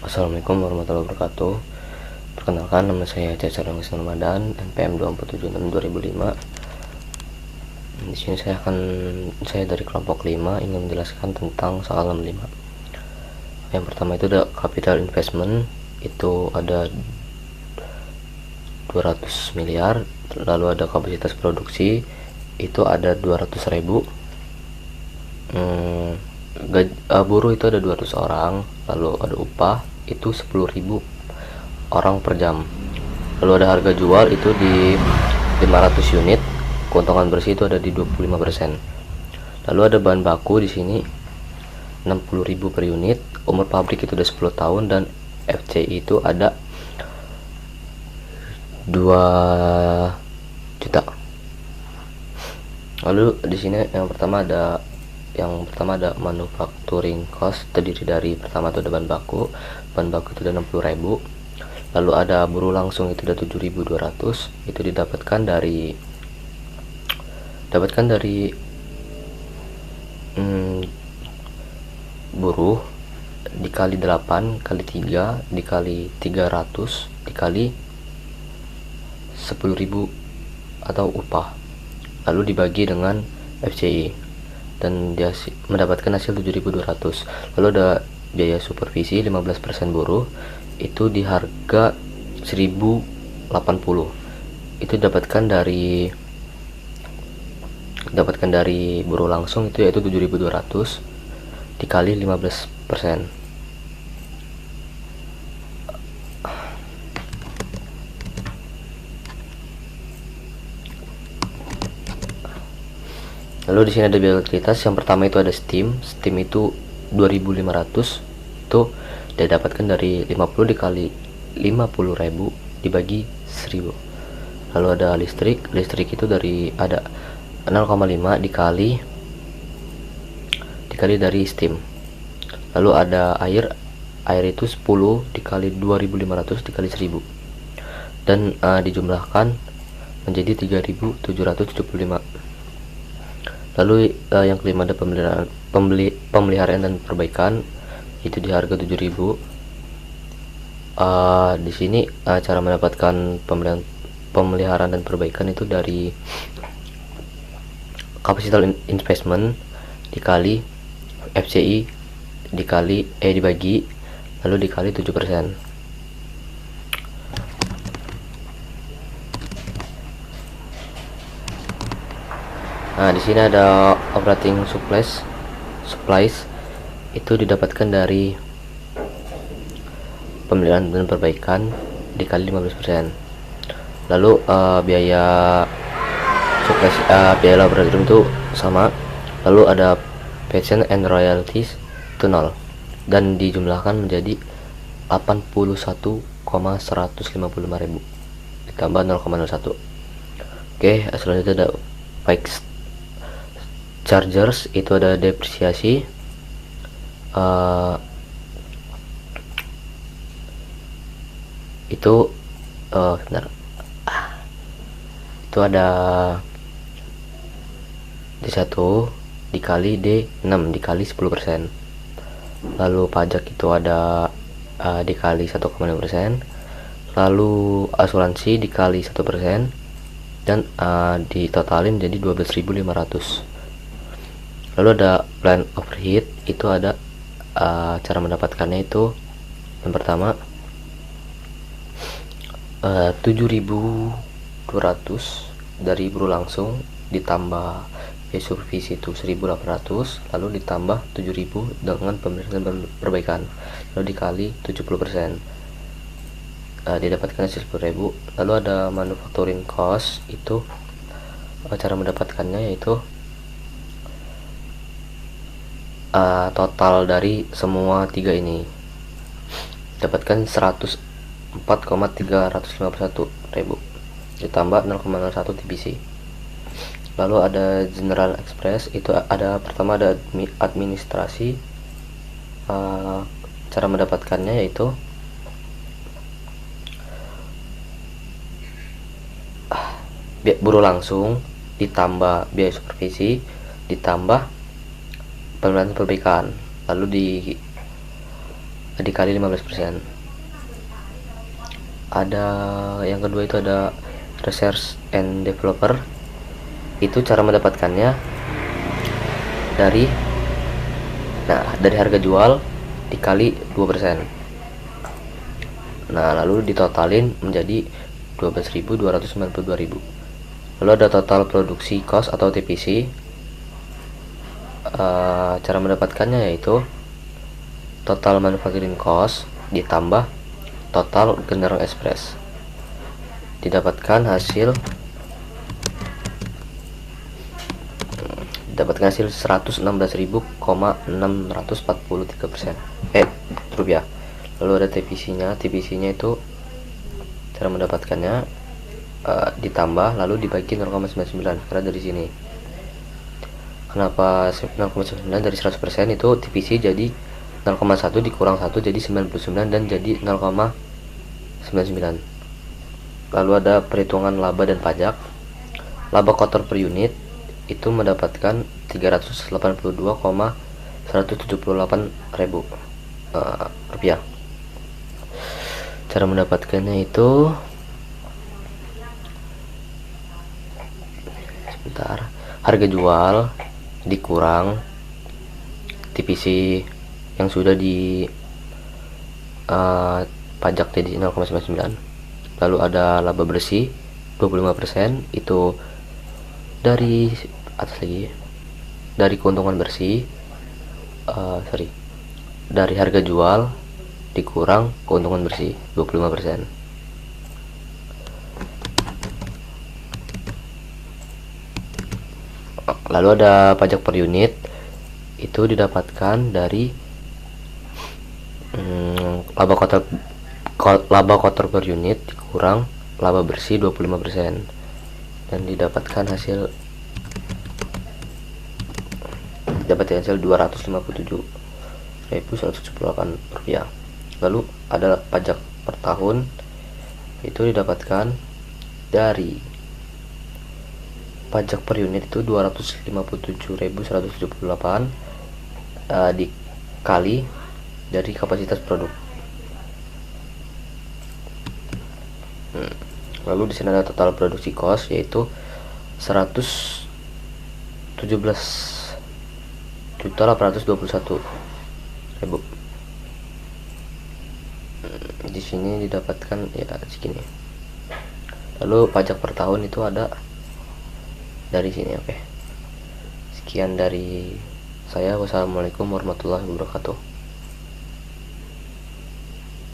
Assalamualaikum warahmatullahi wabarakatuh. Perkenalkan, nama saya Cacar Wisnu Ramadan, NPM 24776-2005. Di sini saya dari kelompok 5 ingin menjelaskan tentang soal 65. Yang pertama itu ada capital investment, itu ada 200 miliar. Lalu ada kapasitas produksi, itu ada 200.000. Buruh itu ada 200 orang. Lalu ada upah itu 10.000 orang per jam. Lalu ada harga jual itu di 500 unit. Keuntungan bersih itu ada di 25%. Lalu ada bahan baku di sini 60.000 per unit. Umur pabrik itu udah 10 tahun dan FCI itu ada 2 juta. Lalu di sini yang pertama ada manufacturing cost, terdiri dari pertama itu ada bahan baku itu ada 60.000. Lalu ada buruh langsung itu ada 7.200, itu didapatkan dari buruh dikali 8 kali 3 dikali 300 dikali 10.000 atau upah, lalu dibagi dengan FCI dan dia mendapatkan hasil 7.200. Lalu ada biaya supervisi 15% buruh itu di harga 1.080, itu didapatkan dari buruh langsung itu yaitu 7.200 dikali 15%. Lalu di sini ada biaya utilitas. Yang pertama itu ada steam itu 2.500, itu didapatkan dari 50 dikali 50.000 dibagi 1.000. Lalu ada listrik itu ada 0,5 dikali dari steam. Lalu ada air itu 10 dikali 2.500 dikali 1.000 dan dijumlahkan menjadi 3.775. Lalu yang kelima ada pemeliharaan dan perbaikan, itu di harga 7.000. Di sini cara mendapatkan pemeliharaan dan perbaikan itu dari capital investment dikali FCI dibagi lalu dikali 7%. Nah, di sini ada operating supplies itu didapatkan dari pemeliharaan dan perbaikan dikali 15%. Lalu biaya supplies, biaya laboratorium itu sama. Lalu ada patent and royalties itu 0 dan dijumlahkan menjadi 81,155.000 ditambah 0,01. Oke, selanjutnya ada fixed chargers, itu ada depresiasi itu itu ada D1 dikali D6 dikali 10%. Lalu pajak itu ada dikali 1,5%. Lalu asuransi dikali 1% dan ditotalin jadi 12.500. Lalu ada plan overhead, itu ada cara mendapatkannya itu yang pertama 7.200 dari buruh langsung ditambah biaya supervisi itu 1.800, lalu ditambah 7.000 dengan pemeliharaan dan perbaikan, lalu dikali 70%, didapatkan hasil 10.000. Lalu ada manufacturing cost, itu cara mendapatkannya yaitu total dari semua tiga ini dapatkan 104,351.000 ditambah 0,01 TBC. Lalu ada General Express, itu ada pertama ada administrasi. Cara mendapatkannya yaitu buruh langsung ditambah biaya supervisi ditambah pemeliharaan perbaikan, lalu dikali 15%. Ada yang kedua itu ada research and developer. Itu cara mendapatkannya dari harga jual dikali 2%. Nah, lalu ditotalin menjadi 12.292.000. Lalu ada total produksi cost atau TPC. Cara mendapatkannya yaitu total manufacturing cost ditambah total general express, didapatkan hasil 116.643% rupiah. Lalu ada TPC-nya. TPC-nya itu cara mendapatkannya ditambah lalu dibagi 0,99, karena dari sini. Kenapa 0,9 dari 100%? Itu TPC jadi 0,1 dikurang 1 jadi 99 dan jadi 0,99. Lalu ada perhitungan laba dan pajak. Laba kotor per unit itu mendapatkan 382,178 ribu rupiah. Cara mendapatkannya itu harga jual dikurang TPC yang sudah di pajak jadi 0,99. Lalu ada laba bersih 25%, itu dari atas lagi, dari keuntungan bersih, dari harga jual dikurang keuntungan bersih 25%. Lalu ada pajak per unit, itu didapatkan dari laba kotor per unit dikurang laba bersih 25%, dan didapatkan hasil 257.178 rupiah. Lalu ada pajak per tahun, itu didapatkan dari pajak per unit itu 257.178 dikali dari kapasitas produk. Lalu di sini ada total produksi cost yaitu 117.821.000. Di sini didapatkan ya segini. Lalu pajak per tahun itu ada dari sini. Oke. Sekian dari saya. Wassalamualaikum warahmatullahi wabarakatuh.